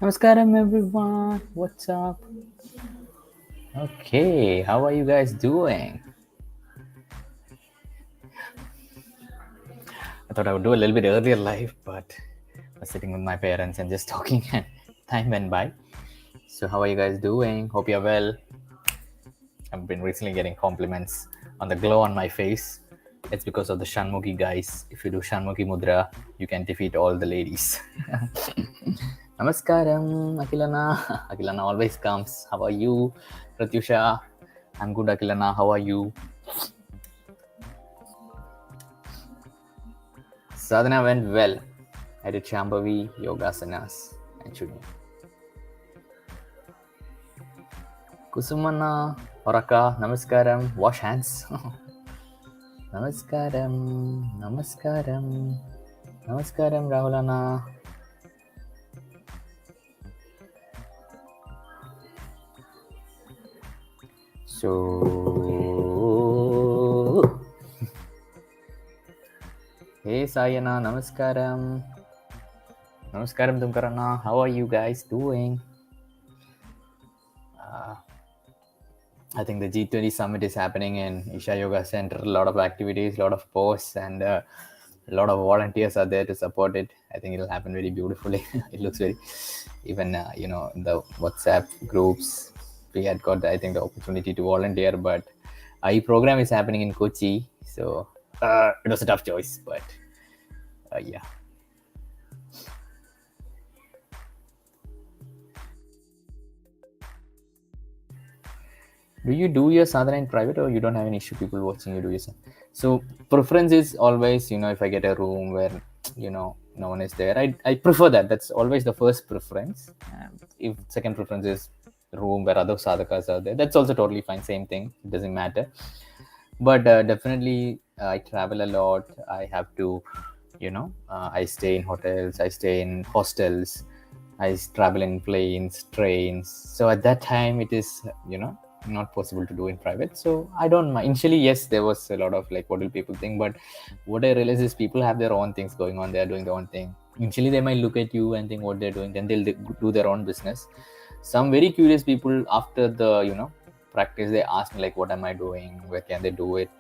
Namaskaram everyone. What's up? Okay, how are you guys doing? I thought I would do a little bit earlier live, but I was sitting with my parents and just talking and time went by. So how are you guys doing? Hope you're well. I've been recently getting compliments on the glow on my face. It's because of the Shanmugi guys. If you do Shanmugi Mudra, you can defeat all the ladies. Namaskaram, Akilana. Akilana always comes. How are you? Pratyusha. I'm good, Akilana. How are you? Sadhana went well. I did Shambhavi, Yogasanas, and Shunyi. Kusumana, Horaka, Namaskaram, wash hands. Namaskaram, Namaskaram, Namaskaram, Rahulana. So, hey Sayana, Namaskaram. Namaskaram Tumkarana. How are you guys doing? I think the G20 summit is happening in Isha Yoga Center. A lot of activities, a lot of posts, and a lot of volunteers are there to support it. I think it'll happen very beautifully. It looks very, even in the WhatsApp groups, we had got I think the opportunity to volunteer, but program is happening in Kochi, so it was a tough choice, but yeah. Do you do your sadhana in private, or you don't have any issue people watching you do your sadhana? So preference is always, if I get a room where no one is there, I prefer that. That's always the first preference. If second preference is room where other sadhakas are there, that's also totally fine. Same thing, it doesn't matter. But definitely I travel a lot. I have to I stay in hotels, I stay in hostels, I travel in planes, trains. So at that time it is not possible to do in private. So I don't mind. Initially, yes, there was a lot of like, what will people think? But what I realize is people have their own things going on. They are doing their own thing. Initially, they might look at you and think what they're doing. Then they'll do their own business. Some very curious people after the practice, they ask me like, what am I doing? Where can they do it?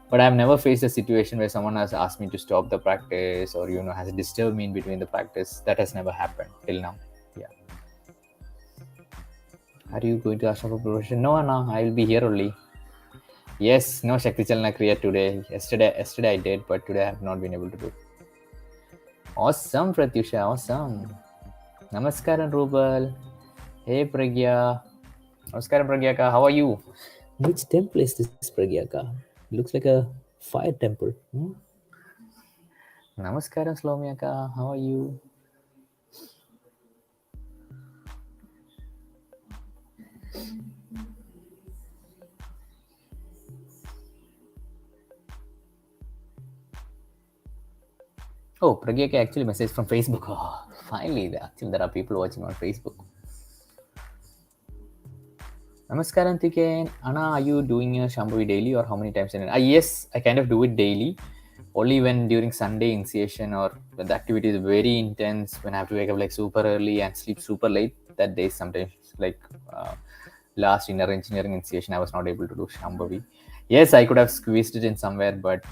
But I've never faced a situation where someone has asked me to stop the practice or has disturbed me in between the practice. That has never happened till now. Yeah. Are you going to ask for promotion? No, I will be here only. Yes, no Shakti Chalana Kriya today. Yesterday I did, but today I have not been able to do. Awesome, Pratyusha. Awesome. Namaskaram, Rubal. Hey, Pragya. Namaskaram, Pragya ka. How are you? Which temple is this, Pragya ka? Looks like a fire temple. Namaskaram, Slomya ka. How are you? Oh, Pragya ka actually message from Facebook. Oh, finally, actually there are people watching on Facebook. Namaskaram, Tiken. Anna, are you doing your Shambhavi daily or how many times in a day? Yes, I kind of do it daily. Only when during Sunday initiation or when the activity is very intense, when I have to wake up like super early and sleep super late, that day sometimes like last inner engineering initiation, I was not able to do Shambhavi. Yes, I could have squeezed it in somewhere, but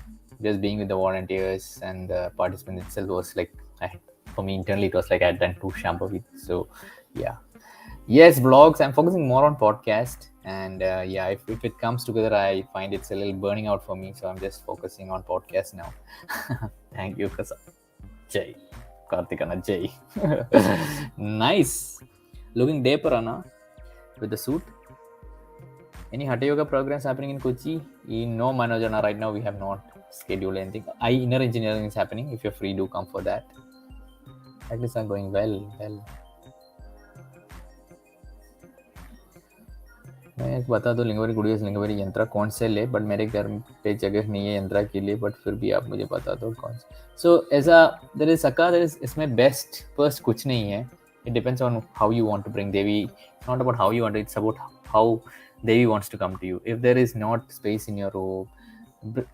just being with the volunteers and the participants itself was like, for me internally, it was like I had done two Shambhavi. So yeah. Yes, vlogs. I'm focusing more on podcast, and yeah, if it comes together, I find it's a little burning out for me. So I'm just focusing on podcast now. Thank you, Kasa. Jay, Karthikana Jay. Nice. Looking dapper, Anna, with the suit. Any Hatha Yoga programs happening in Kochi? No, Manojana. Right now, we have not scheduled anything. Inner engineering is happening. If you're free, do come for that. Practice are going well. मैं बता दो लिंगोरी गुड़ियस लिंगोरी यंत्रा कौन से ले but मेरे घर पे जगह नहीं है यंत्रा के लिए बट फिर भी आप मुझे बता दो कौन सो ऐसा देयर इज सका देयर इज इसमें बेस्ट फर्स्ट कुछ नहीं है it depends on how you want to bring Devi. It's not about how you want it, it's about how Devi wants to come to you. If there is not space in your room,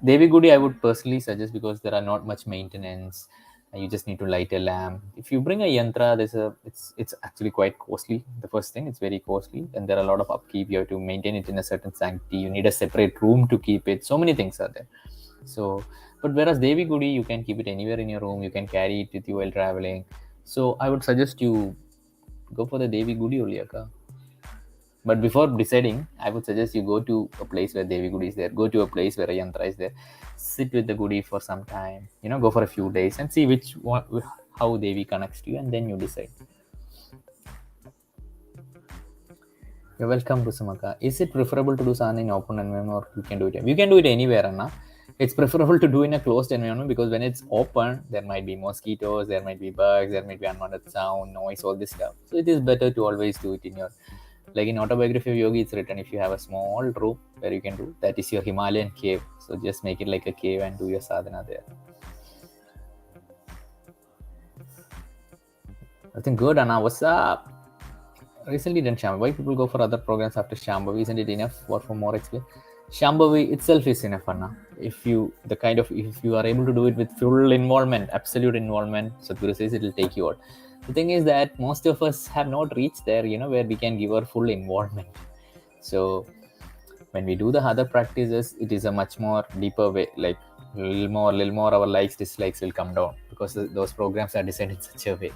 Devi Gudi I would personally suggest because there are not much maintenance. You just need to light a lamp. If you bring a yantra, it's actually quite costly. The first thing, it's very costly, and there are a lot of upkeep. You have to maintain it in a certain sanctity. You need a separate room to keep it. So many things are there. So, but whereas Devi Gudi, you can keep it anywhere in your room. You can carry it with you while traveling. So I would suggest you go for the Devi Gudi only, Akka. But before deciding, I would suggest you go to a place where Devi Gudi is there. Go to a place where a yantra is there. Sit with the Gudi for some time. Go for a few days and see which one, how Devi connects to you, and then you decide. You're welcome, Kusamaka. Is it preferable to do sadhana in open environment, or you can do it? You can do it anywhere, Anna. It's preferable to do in a closed environment because when it's open, there might be mosquitoes, there might be bugs, there might be unwanted sound, noise, all this stuff. So it is better to always do it in your, like in Autobiography of Yogi, it's written if you have a small room where you can do, that is your Himalayan cave. So just make it like a cave and do your sadhana there. I think good, Anna. What's up? Recently done Shambhavi. Why people go for other programs after Shambhavi? Isn't it enough? What for more explain? Shambhavi itself is enough, Anna. If you are able to do it with full involvement, absolute involvement, Sadhguru says it will take you out. The thing is that most of us have not reached there, where we can give our full involvement. So when we do the other practices, it is a much more deeper way, like little more our likes, dislikes will come down because those programs are designed in such a way.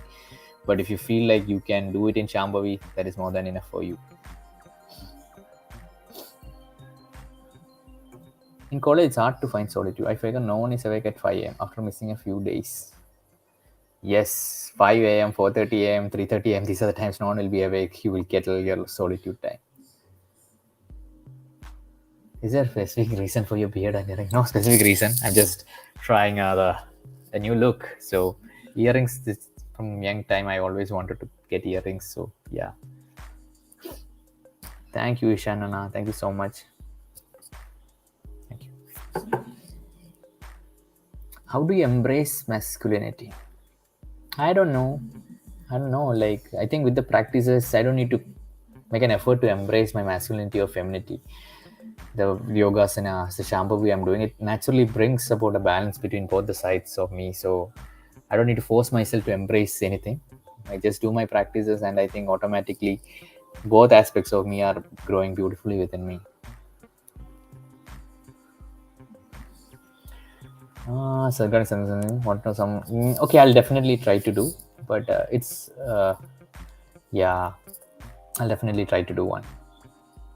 But if you feel like you can do it in Shambhavi, that is more than enough for you. In college, it's hard to find solitude. I figure no one is awake at 5 a.m. after missing a few days. Yes, 5 a.m., 4:30 a.m., 3:30 a.m. These are the times no one will be awake. You will get your solitude time. Is there a specific reason for your beard and earring? No specific reason. I'm just trying a new look. So earrings, from young time, I always wanted to get earrings. So yeah. Thank you, Ishanana. Thank you so much. Thank you. How do you embrace masculinity? I don't know. Like, I think with the practices, I don't need to make an effort to embrace my masculinity or femininity. The yogasanas, the Shambhavi I'm doing, it naturally brings about a balance between both the sides of me. So I don't need to force myself to embrace anything. I just do my practices, and I think automatically both aspects of me are growing beautifully within me. Okay, I'll definitely try to do, but yeah, I'll definitely try to do one.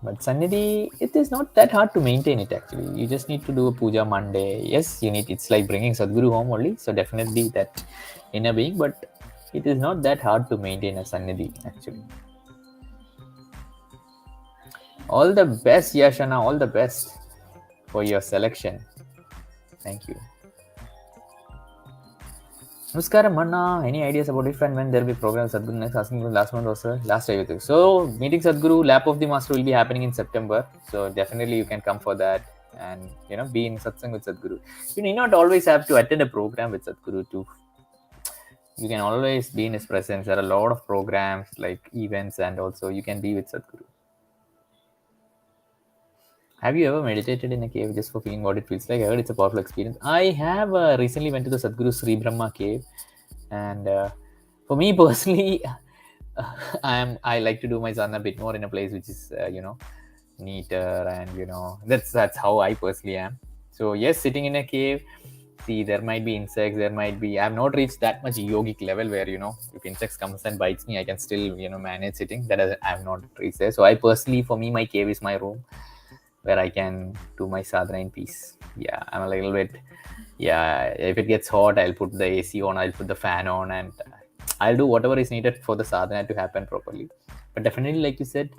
But Sannidhi, it is not that hard to maintain it actually. You just need to do a puja Monday. Yes, it's like bringing Sadhguru home only. So definitely that inner being, but it is not that hard to maintain a Sannidhi actually. All the best, Yashana. All the best for your selection. Thank you. Namaskaram, Manna. Any ideas about if and when there will be programs Sadhguru next? Asking you last month also. Last I think. So meeting Sadhguru, Lap of the Master will be happening in September. So definitely you can come for that and be in satsang with Sadhguru. You need not always have to attend a program with Sadhguru too. You can always be in his presence. There are a lot of programs like events, and also you can be with Sadhguru. Have you ever meditated in a cave just for feeling what it feels like? I heard it's a powerful experience. I have recently went to the Sadhguru Sri Brahma cave, and for me personally, I like to do my sadhana a bit more in a place which is neater, and that's how I personally am. So yes, sitting in a cave, see, there might be insects, there might be, I have not reached that much yogic level where if insects comes and bites me, I can still manage sitting. That I have not reached there. So I personally, for me, my cave is my room where I can do my sadhana in peace. Yeah, I'm a little bit. Yeah, if it gets hot, I'll put the AC on, I'll put the fan on, and I'll do whatever is needed for the sadhana to happen properly. But definitely, like you said,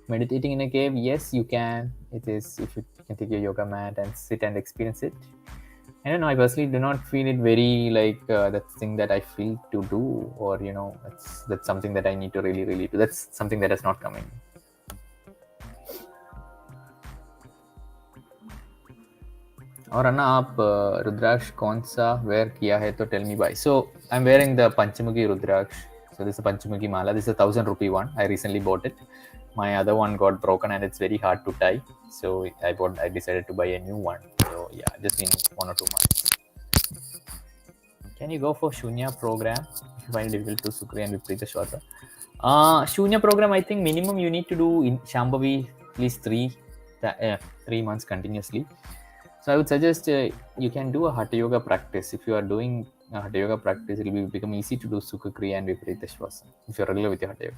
meditating in a cave, yes, you can. It is, if you can take your yoga mat and sit and experience it. I don't know. I personally do not feel it very like that thing that I feel to do, or that's something that I need to really, really do. That's something that is not coming. और अन्ना आप रुद्राक्ष कौन सा where किया है तो tell me bye. So I'm wearing the Panchamukhi Rudraksh. So this is a Panchamukhi mala. This is a 1,000 rupee one. I recently bought it. My other one got broken and it's very hard to tie. So I decided to buy a new one. So yeah, just in 1 or 2 months. Can you go for Shunya program if you find it difficult to Sukri and Viprita Shwata? Shunya program, I think minimum you need to do in Shambhavi at least 3 months continuously. So I would suggest you can do a Hatha Yoga practice. If you are doing a Hatha Yoga practice, it will become easy to do Sukha Kriya and Viparita Shwasa if you're regular with your Hatha Yoga.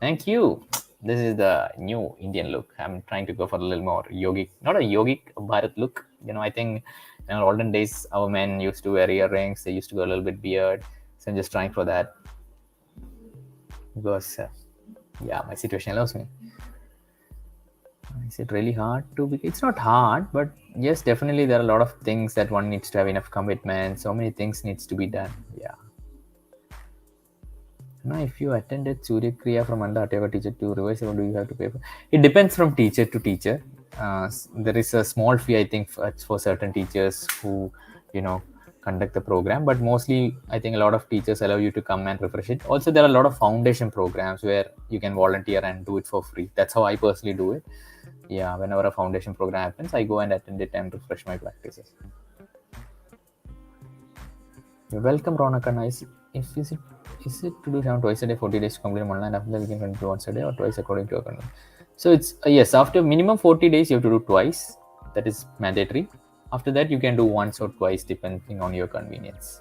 Thank you. This is the new Indian look. I'm trying to go for a little more yogic, not a yogic Bharat look. I think in our olden days, our men used to wear earrings. They used to go a little bit beard. So I'm just trying for that because, my situation allows me. Is it really hard to be? It's not hard, but yes, definitely there are a lot of things that one needs to have enough commitment. So many things needs to be done. Yeah. Now, if you attended Surya Kriya from under Hatha Yoga teacher to revise, or do you have to pay for? It depends from teacher to teacher. There is a small fee, I think, for certain teachers who, conduct the program. But mostly, I think a lot of teachers allow you to come and refresh it. Also, there are a lot of foundation programs where you can volunteer and do it for free. That's how I personally do it. Yeah, whenever a foundation program happens, I go and attend it and refresh my practices. You're welcome, Ronakana. Is it to do twice a day, 40 days to complete online? After that, we can continue once a day or twice according to your convenience. So it's yes, after minimum 40 days, you have to do twice. That is mandatory. After that, you can do once or twice depending on your convenience.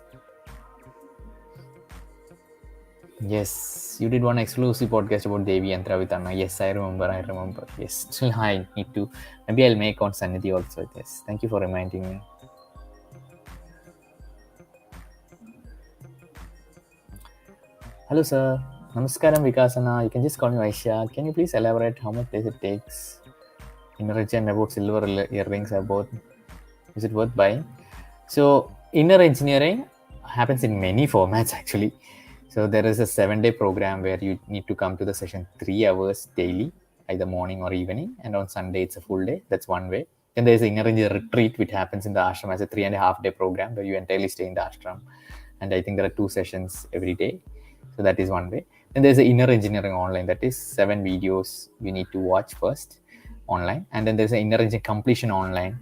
Yes, you did one exclusive podcast about Devi and Travitanna. Yes, I remember. Yes, still I need to. Maybe I'll make on Sannidhi also. Yes, thank you for reminding me. Hello, sir. Namaskaram, Vikasana. You can just call me Vaishya. Can you please elaborate how much days it takes? Inner and about silver earrings are both. Is it worth buying? So, inner engineering happens in many formats actually. So there is a 7-day program where you need to come to the session 3 hours daily, either morning or evening, and on Sunday it's a full day. That's one way. Then there's an inner engineering retreat which happens in the ashram as a 3.5-day program where you entirely stay in the ashram, and I think there are 2 sessions every day. So that is one way. Then there's the inner engineering online, that is 7 videos you need to watch first online, and then there's an inner engineering completion online,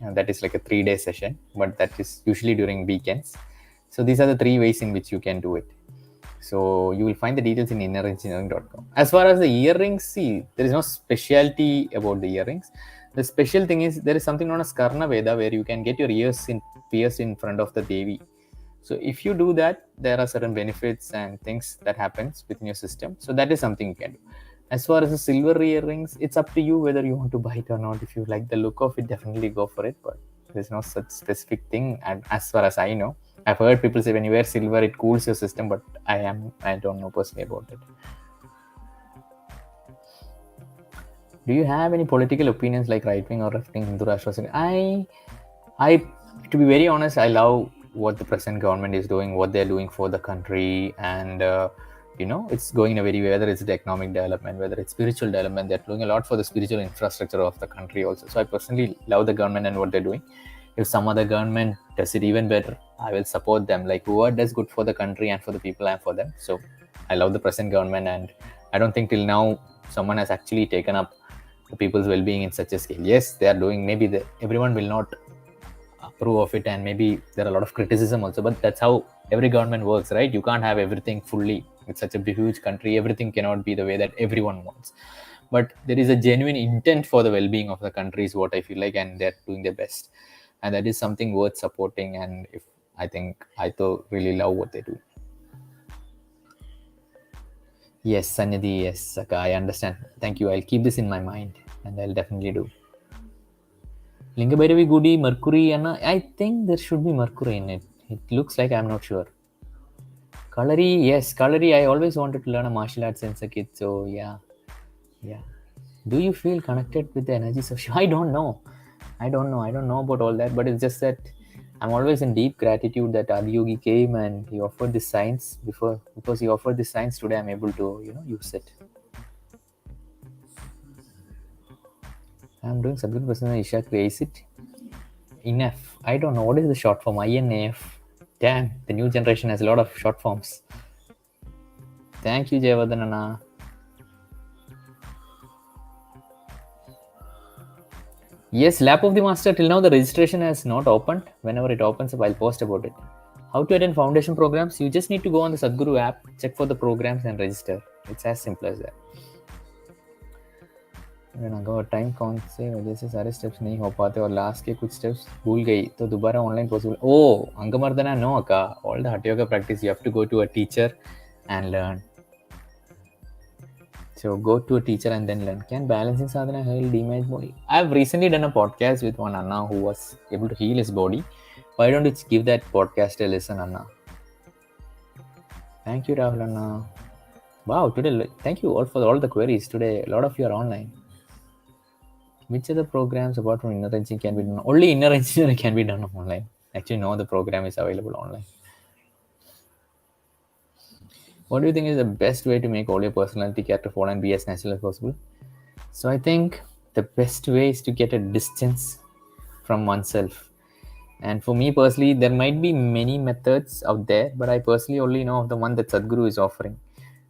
and that is like a 3-day session, but that is usually during weekends. So these are the 3 ways in which you can do it. So you will find the details in innerengineering.com. As far as the earrings, see, there is no specialty about the earrings. The special thing is there is something known as Karna Veda where you can get your ears pierced in front of the Devi. So if you do that, there are certain benefits and things that happens within your system. So that is something you can do. As far as the silver earrings, it's up to you whether you want to buy it or not. If you like the look of it, definitely go for it. But there's no such specific thing. And as far as I know, I've heard people say when you wear silver, it cools your system, but I don't know personally about it. Do you have any political opinions like right wing or left wing Hindu Rashtra? To be very honest, I love what the present government is doing, what they're doing for the country, and it's going in a very way, whether it's the economic development, whether it's spiritual development. They're doing a lot for the spiritual infrastructure of the country also. So I personally love the government and what they're doing. If some other government does it even better, I will support them. Like whoever does good for the country and for the people, I'm for them. So I love the present government, and I don't think till now someone has actually taken up the people's well-being in such a scale. Yes, they are doing. Maybe everyone will not approve of it, and maybe there are a lot of criticism also. But that's how every government works, right? You can't have everything fully. It's such a huge country. Everything cannot be the way that everyone wants. But there is a genuine intent for the well-being of the country is what I feel like, and they're doing their best. And that is something worth supporting. And I really love what they do. Yes, Sannidhi, yes, Saka, I understand. Thank you. I'll keep this in my mind, and I'll definitely do. Linga Bhairavi Gudi, Mercury, and I think there should be Mercury in it. It looks like, I'm not sure. Kalari, yes, Kalari. I always wanted to learn a martial arts since a kid. So yeah. Do you feel connected with the energies of Shiva? I don't know. I don't know about all that, but it's just that I'm always in deep gratitude that Adiyogi came and he offered this science because he offered this science today. I'm able to, use it. I'm doing subject person Isha creates it. Enough. I don't know what is the short form. INAF. Damn, the new generation has a lot of short forms. Thank you, Jayavardhanana. Yes, Lap of the Master, till now the registration has not opened. Whenever it opens up, I'll post about it. How to attend foundation programs? You just need to go on the Sadhguru app, check for the programs and register. It's as simple as that. Time कौन से वजह से सारे steps नहीं हो पाते और last के कुछ स्टेप्स भूल गई तो दोबारा ऑनलाइन पॉसिबल ओ अंगमर्दना नो अक्का ऑल द हठ yoga practice you have to go to a teacher and learn. So go to a teacher and then learn. Can balancing sadhana heal damaged body? I've recently done a podcast with one Anna who was able to heal his body. Why don't you give that podcast a listen, Anna? Thank you, Rahul Anna. Wow, today, thank you all for all the queries. Today, a lot of you are online. Which other programs apart from inner engine can be done? Only inner engineering can be done online. Actually, no, the program is available online. What do you think is the best way to make all your personality character fall and be as natural as possible? So I think the best way is to get a distance from oneself. And for me personally, there might be many methods out there, but I personally only know of the one that Sadhguru is offering.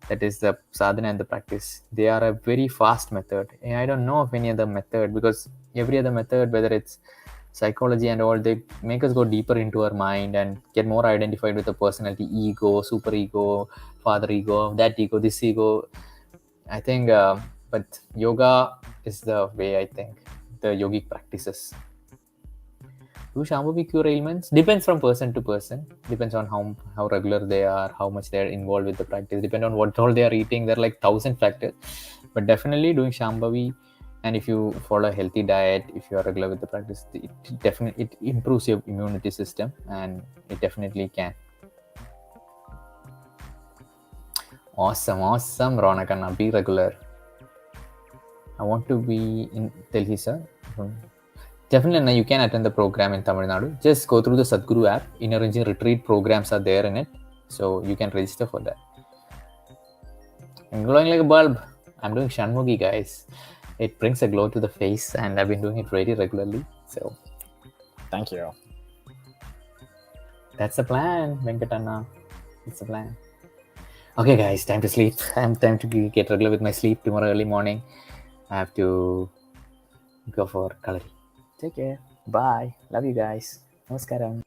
That is the sadhana and the practice. They are a very fast method. And I don't know of any other method because every other method, whether it's psychology and all, they make us go deeper into our mind and get more identified with the personality, ego, super ego, father ego, that ego, this ego. I think, but yoga is the way, I think, the yogic practices. Do Shambhavi cure ailments? Depends from person to person. Depends on how regular they are, how much they're involved with the practice. Depend on what all they are eating. There are like 1,000 factors. But definitely doing Shambhavi, and if you follow a healthy diet, if you are regular with the practice, it improves your immunity system, and it definitely can. Awesome, Ronakanna. Be regular. I want to be in Delhi, sir. Definitely, you can attend the program in Tamil Nadu. Just go through the Sadhguru app. Inner Engine retreat programs are there in it. So you can register for that. I'm glowing like a bulb. I'm doing Shanmugi, guys. It brings a glow to the face, and I've been doing it very regularly. So thank you. That's the plan, Venkatanna. It's the plan. Okay, guys, time to sleep. Time to get regular with my sleep tomorrow early morning. I have to go for Kalari. Take care. Bye. Love you guys. Namaskaram.